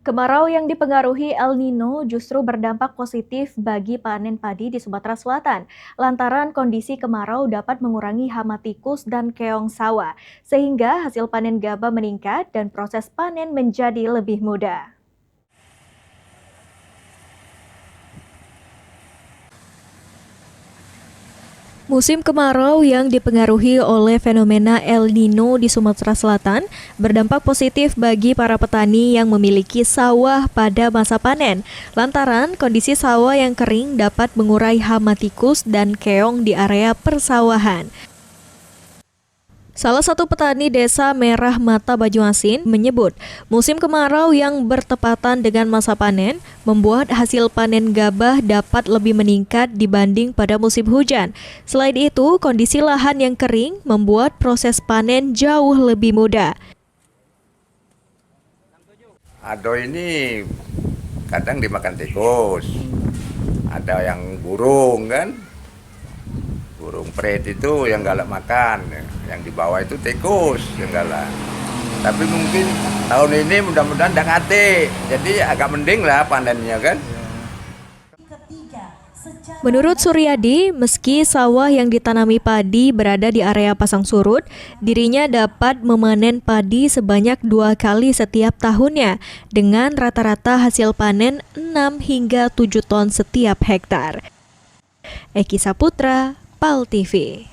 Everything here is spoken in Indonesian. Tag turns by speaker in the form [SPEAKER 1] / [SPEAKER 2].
[SPEAKER 1] Kemarau yang dipengaruhi El Nino justru berdampak positif bagi panen padi di Sumatera Selatan, lantaran kondisi kemarau dapat mengurangi hama tikus dan keong sawah, sehingga hasil panen gabah meningkat dan proses panen menjadi lebih mudah. Musim kemarau yang dipengaruhi oleh fenomena El Nino di Sumatera Selatan berdampak positif bagi para petani yang memiliki sawah pada masa panen, lantaran kondisi sawah yang kering dapat mengurai hama tikus dan keong di area persawahan. Salah satu petani desa Merah Mata Banyuasin menyebut musim kemarau yang bertepatan dengan masa panen membuat hasil panen gabah dapat lebih meningkat dibanding pada musim hujan. Selain itu, kondisi lahan yang kering membuat proses panen jauh lebih mudah.
[SPEAKER 2] Ado ini kadang dimakan tikus, ada yang burung kan, burung peret itu yang galak makan, yang di bawah itu tikus yang galak. Tapi mungkin tahun ini mudah-mudahan tidak kate, jadi agak mending lah panennya kan.
[SPEAKER 1] Menurut Suryadi, meski sawah yang ditanami padi berada di area pasang surut, dirinya dapat memanen padi sebanyak 2 kali setiap tahunnya dengan rata-rata hasil panen 6 hingga 7 ton setiap hektar. Eki Saputra, PAL TV.